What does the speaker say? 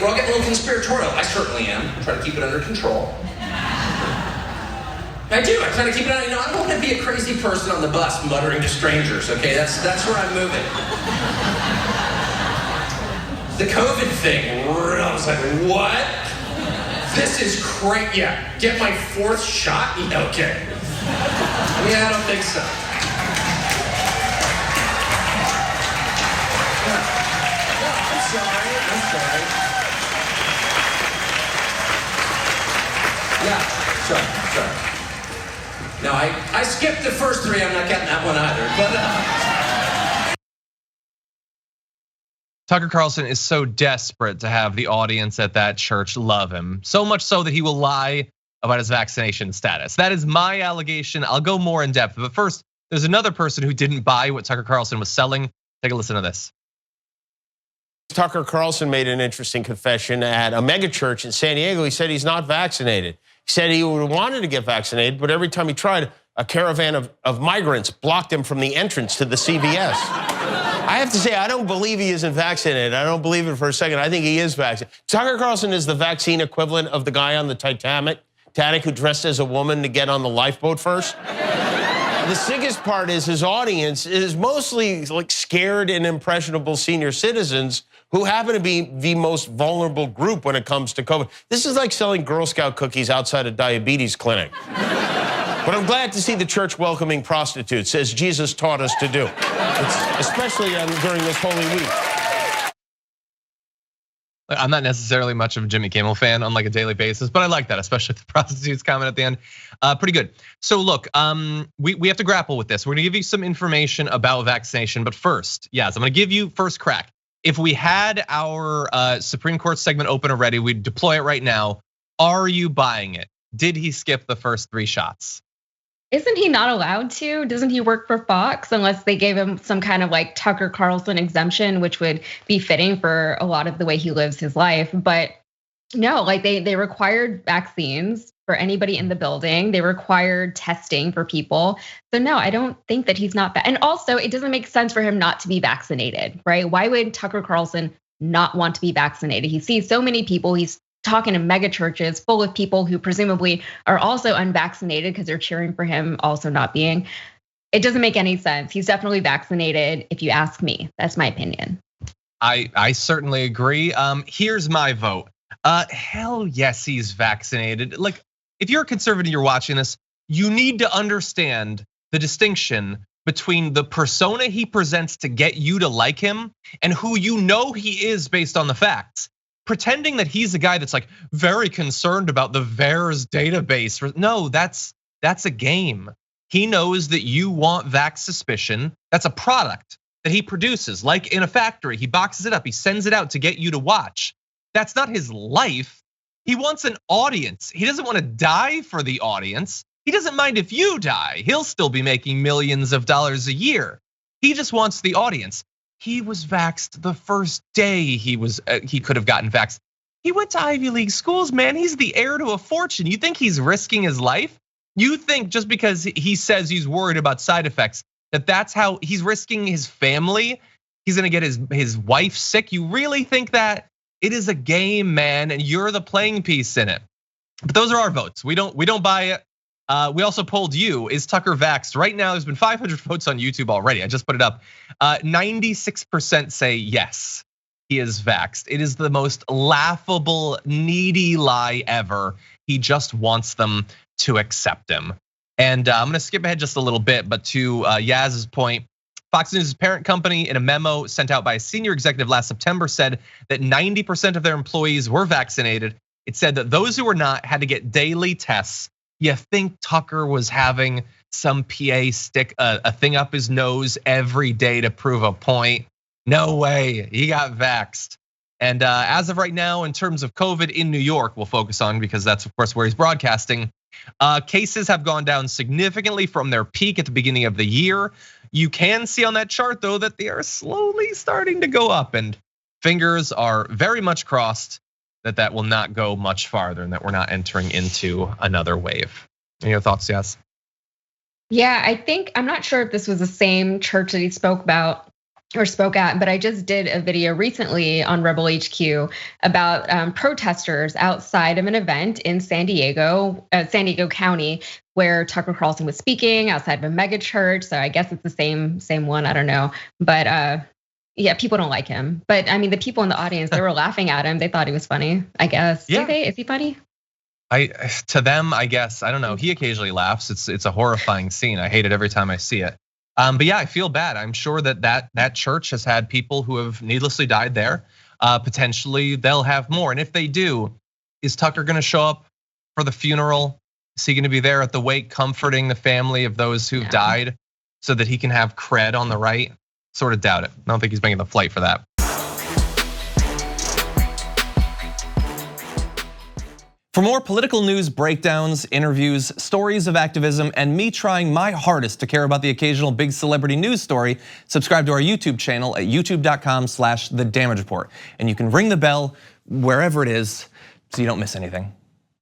we're all getting a little conspiratorial. I certainly am. I'm trying to keep it under control. I do. I try to keep it on. You know, I don't want to be a crazy person on the bus muttering to strangers. Okay, that's where I'm moving. The COVID thing. I was like, what? This is crazy. Yeah, get my 4th shot. Yeah, okay. Yeah, I don't think so. I'm sorry. Yeah, sorry. No, I skipped the first 3. I'm not getting that one either. But Tucker Carlson is so desperate to have the audience at that church love him, so much so that he will lie about his vaccination status. That is my allegation. I'll go more in depth. But first, there's another person who didn't buy what Tucker Carlson was selling. Take a listen to this. Tucker Carlson made an interesting confession at a megachurch in San Diego. He said he's not vaccinated. He said he wanted to get vaccinated, but every time he tried, a caravan of migrants blocked him from the entrance to the CVS. I have to say, I don't believe he isn't vaccinated. I don't believe it for a second. I think he is vaccinated. Tucker Carlson is the vaccine equivalent of the guy on the Titanic who dressed as a woman to get on the lifeboat first. The sickest part is his audience is mostly like scared and impressionable senior citizens who happen to be the most vulnerable group when it comes to COVID. This is like selling Girl Scout cookies outside a diabetes clinic. But I'm glad to see the church welcoming prostitutes, as Jesus taught us to do, especially during this Holy Week. I'm not necessarily much of a Jimmy Kimmel fan on like a daily basis, but I like that, especially the prostitutes comment at the end. Pretty good. So look, we have to grapple with this. We're gonna give you some information about vaccination, but first, yes, I'm gonna give you first crack. If we had our Supreme Court segment open already, we'd deploy it right now. Are you buying it? Did he skip the first 3 shots? Isn't he not allowed to? Doesn't he work for Fox unless they gave him some kind of like Tucker Carlson exemption, which would be fitting for a lot of the way he lives his life? But no, like they required vaccines for anybody in the building. They required testing for people. So no, I don't think that he's not. And also, it doesn't make sense for him not to be vaccinated, right? Why would Tucker Carlson not want to be vaccinated? He sees so many people. He's talking to mega churches full of people who presumably are also unvaccinated because they're cheering for him also not being. It doesn't make any sense. He's definitely vaccinated, if you ask me. That's my opinion. I certainly agree. Here's my vote. Hell yes, he's vaccinated. Like, if you're a conservative and you're watching this, you need to understand the distinction between the persona he presents to get you to like him and who you know he is based on the facts. Pretending that he's a guy that's like very concerned about the VAERS database. No, that's a game. He knows that you want vax suspicion. That's a product that he produces, like in a factory. He boxes it up, he sends it out to get you to watch. That's not his life. He wants an audience. He doesn't want to die for the audience. He doesn't mind if you die. He'll still be making millions of dollars a year. He just wants the audience. He was vaxxed the first day he could have gotten vaxxed. He went to Ivy League schools, man. He's the heir to a fortune. You think he's risking his life? You think just because he says he's worried about side effects, that's how he's risking his family? He's gonna get his wife sick? You really think that? It is a game, man, and you're the playing piece in it. But those are our votes. We don't buy it. We also polled you, is Tucker vaxxed? Right now, there's been 500 votes on YouTube already. I just put it up. 96% say yes, he is vaxxed. It is the most laughable, needy lie ever. He just wants them to accept him. And I'm gonna skip ahead just a little bit, but to Yaz's point, Fox News' parent company, in a memo sent out by a senior executive last September, said that 90% of their employees were vaccinated. It said that those who were not had to get daily tests. You think Tucker was having some PA stick a thing up his nose every day to prove a point? No way, he got vaxxed. And as of right now, in terms of COVID in New York, we'll focus on because that's of course where he's broadcasting. Cases have gone down significantly from their peak at the beginning of the year. You can see on that chart though that they are slowly starting to go up, and fingers are very much crossed that will not go much farther and that we're not entering into another wave. Any other thoughts, Yas? Yeah, I think, I'm not sure if this was the same church that he spoke about or spoke at, but I just did a video recently on Rebel HQ about protesters outside of an event in San Diego County, where Tucker Carlson was speaking outside of a megachurch. So I guess it's the same one. I don't know, but yeah, people don't like him. But I mean, the people in the audience, they were laughing at him. They thought he was funny, I guess. Yeah. Is he funny? To them, I guess, I don't know. He occasionally laughs. It's a horrifying scene. I hate it every time I see it. But yeah, I feel bad. I'm sure that church has had people who have needlessly died there. Potentially they'll have more. And if they do, is Tucker gonna show up for the funeral? Is he gonna be there at the wake comforting the family of those who've died so that he can have cred on the right? Sort of doubt it. I don't think he's making the flight for that. For more political news, breakdowns, interviews, stories of activism, and me trying my hardest to care about the occasional big celebrity news story, subscribe to our YouTube channel at youtube.com/The Damage Report. And you can ring the bell wherever it is so you don't miss anything.